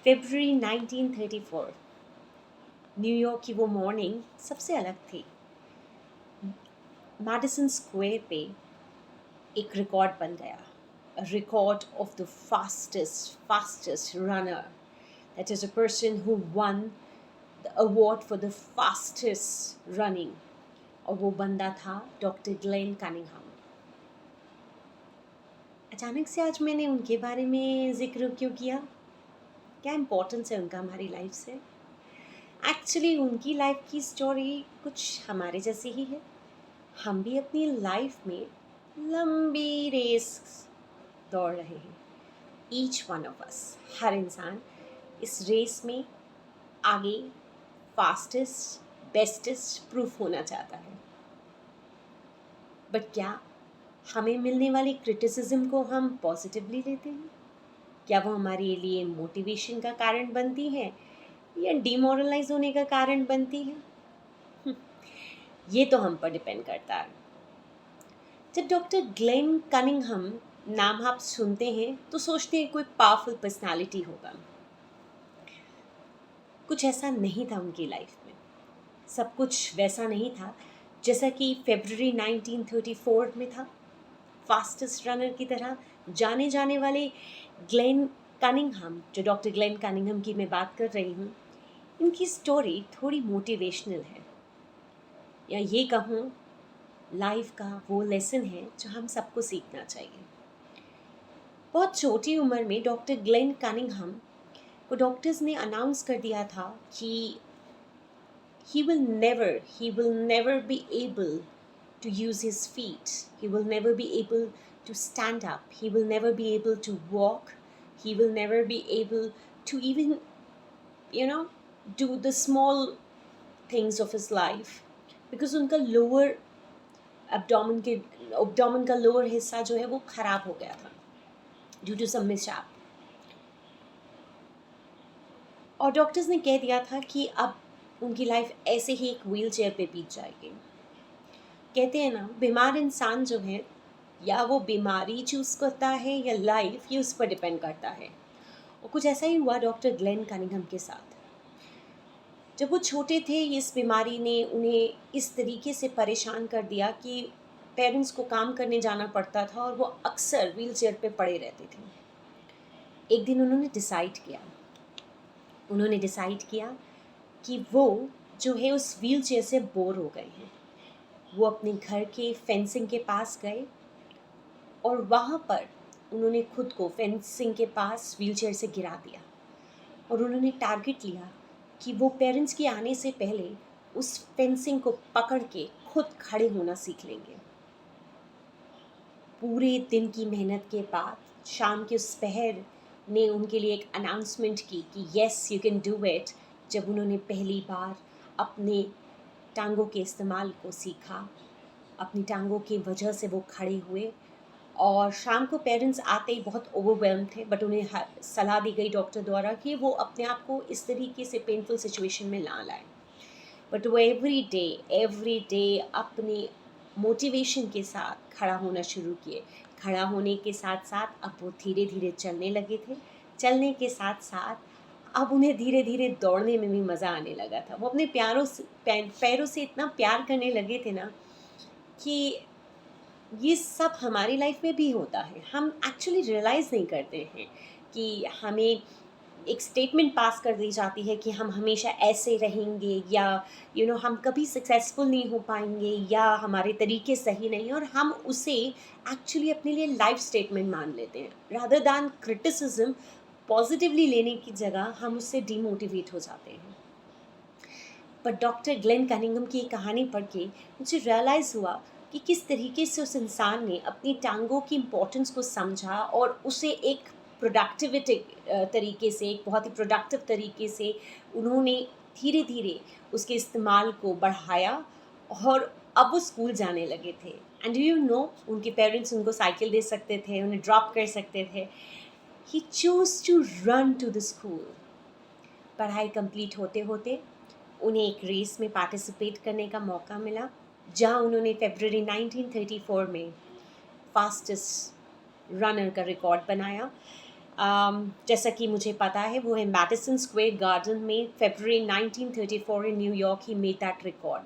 फरवरी 1934 New York की वो morning सबसे अलग थी। मैडिसन स्क्वायर पे एक रिकॉर्ड बन गया, record of the fastest runner, that is a person who one the award for the fastest running, और वो बंदा था डॉक्टर ग्लेन कनिंघम। अचानक से आज मैंने उनके बारे में जिक्र क्यों किया? क्या इम्पोर्टेंस है उनका हमारी लाइफ से? एक्चुअली उनकी लाइफ की स्टोरी कुछ हमारे जैसी ही है। हम भी अपनी लाइफ में लंबी रेस दौड़ रहे हैं। ईच वन ऑफ अस, हर इंसान इस रेस में आगे फास्टेस्ट बेस्टेस्ट प्रूफ होना चाहता है। बट क्या हमें मिलने वाली क्रिटिसिज्म को हम पॉजिटिवली लेते हैं? क्या वो हमारे लिए मोटिवेशन का कारण बनती है या डिमोरलाइज होने का कारण बनती है? ये तो हम पर डिपेंड करता है। जब डॉक्टर ग्लेन कनिंघम नाम आप सुनते हैं तो सोचते हैं कोई पावरफुल पर्सनालिटी होगा। कुछ ऐसा नहीं था उनकी लाइफ में। सब कुछ वैसा नहीं था जैसा कि फरवरी 1934 में था। फास्टेस्ट रनर की तरह जाने जाने वाले ग्लेन कनिंघम, जो डॉक्टर ग्लेन कनिंघम की मैं बात कर रही हूँ, इनकी स्टोरी थोड़ी मोटिवेशनल है, या ये कहूँ लाइफ का वो लेसन है जो हम सबको सीखना चाहिए। बहुत छोटी उम्र में डॉक्टर ग्लेन कनिंघम को डॉक्टर्स ने अनाउंस कर दिया था कि he will never be able to use his feet, he will never be able to stand up, he will never be able to walk, he will never be able to even do the small things of his life, because उनका lower abdomen का lower हिस्सा जो है वो खराब हो गया था ड्यू टू सम मिसहैप। और डॉक्टर्स ने कह दिया था कि अब उनकी लाइफ ऐसे ही एक व्हील चेयर पे बीत जाएगी। कहते हैं ना, बीमार इंसान जो है, या वो बीमारी चूज करता है या लाइफ, ये उस पर डिपेंड करता है। और कुछ ऐसा ही हुआ डॉक्टर ग्लेन कनिंघम के साथ। जब वो छोटे थे, इस बीमारी ने उन्हें इस तरीके से परेशान कर दिया कि पेरेंट्स को काम करने जाना पड़ता था और वो अक्सर व्हील चेयर पे पड़े रहते थे। एक दिन उन्होंने डिसाइड किया कि वो जो है उस व्हील चेयर से बोर हो गए हैं। वो अपने घर के फेंसिंग के पास गए और वहाँ पर उन्होंने खुद को फेंसिंग के पास व्हील चेयर से गिरा दिया। और उन्होंने टारगेट लिया कि वो पेरेंट्स के आने से पहले उस फेंसिंग को पकड़ के खुद खड़े होना सीख लेंगे। पूरे दिन की मेहनत के बाद शाम के उस पहर ने उनके लिए एक अनाउंसमेंट की कि yes you can do it. जब उन्होंने पहली बार अपने टांगों के इस्तेमाल को सीखा, अपनी टांगों की वजह से वो खड़े हुए। और शाम को पेरेंट्स आते ही बहुत ओवरवेल्म थे, बट उन्हें सलाह दी गई डॉक्टर द्वारा कि वो अपने आप को इस तरीके से पेनफुल सिचुएशन में ना लाएं। बट वो एवरी डे अपने मोटिवेशन के साथ खड़ा होना शुरू किए। खड़ा होने के साथ साथ अब वो धीरे धीरे चलने लगे थे। चलने के साथ साथ अब उन्हें धीरे धीरे दौड़ने में भी मज़ा आने लगा था। वो अपने पैरों से इतना प्यार करने लगे थे ना कि ये सब हमारी लाइफ में भी होता है। हम एक्चुअली रियलाइज़ नहीं करते हैं कि हमें एक स्टेटमेंट पास कर दी जाती है कि हम हमेशा ऐसे रहेंगे, या हम कभी सक्सेसफुल नहीं हो पाएंगे, या हमारे तरीके सही नहीं, और हम उसे एक्चुअली अपने लिए लाइफ स्टेटमेंट मान लेते हैं। रादर दैन क्रिटिसिज्म पॉजिटिवली लेने की जगह हम उससे डीमोटिवेट हो जाते हैं। पर डॉक्टर ग्लेन कनिंघम की कहानी पढ़ के मुझे रियलाइज़ हुआ कि किस तरीके से उस इंसान ने अपनी टांगों की इम्पोर्टेंस को समझा और उसे एक प्रोडक्टिविटी तरीके से, एक बहुत ही प्रोडक्टिव तरीके से उन्होंने धीरे धीरे उसके इस्तेमाल को बढ़ाया। और अब वो स्कूल जाने लगे थे। एंड उनके पेरेंट्स उनको साइकिल दे सकते थे, उन्हें ड्रॉप कर सकते थे। He choose to run to the school. पढ़ाई कंप्लीट होते होते उन्हें एक रेस में पार्टिसिपेट करने का मौका मिला, जहां उन्होंने फरवरी 1934 में फास्टेस्ट रनर का रिकॉर्ड बनाया। जैसा कि मुझे पता है वो है मैडिसन स्क्वायर गार्डन में फरवरी 1934 in New York he made that record.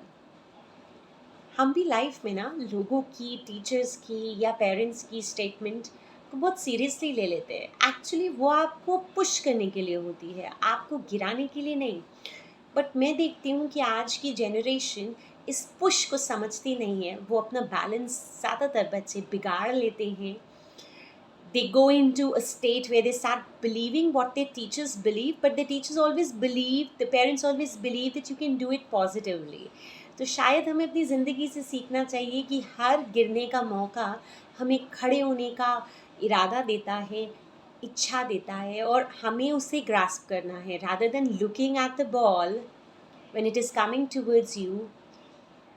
हम भी लाइफ में ना लोगों की, टीचर्स की या पेरेंट्स की स्टेटमेंट को बहुत सीरियसली ले लेते हैं। एक्चुअली वो आपको पुश करने के लिए होती है, आपको गिराने के लिए नहीं। बट मैं देखती हूँ कि आज की जनरेशन इस पुश को समझती नहीं है। वो अपना बैलेंस ज़्यादातर बच्चे बिगाड़ लेते हैं। They go into a state where they start believing what their teachers believe, but the teachers always believe, the parents always believe that you can do it positively. तो शायद हमें अपनी ज़िंदगी से सीखना चाहिए कि हर गिरने का मौका हमें खड़े होने का इरादा देता है, इच्छा देता है, और हमें उसे ग्रास्प करना है rather than looking at the ball when it is coming towards you.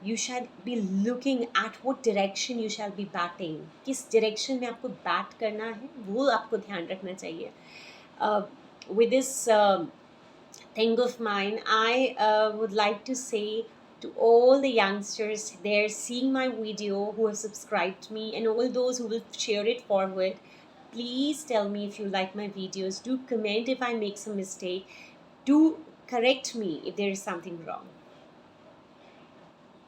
You shall be looking at what direction you shall be batting. किस direction में आपको bat करना है वो आपको ध्यान रखना चाहिए. With this thing of mine, I would like to say to all the youngsters there seeing my video who have subscribed me, and all those who will share it forward, please tell me if you like my videos. Do comment if I make some mistake. Do correct me if there is something wrong.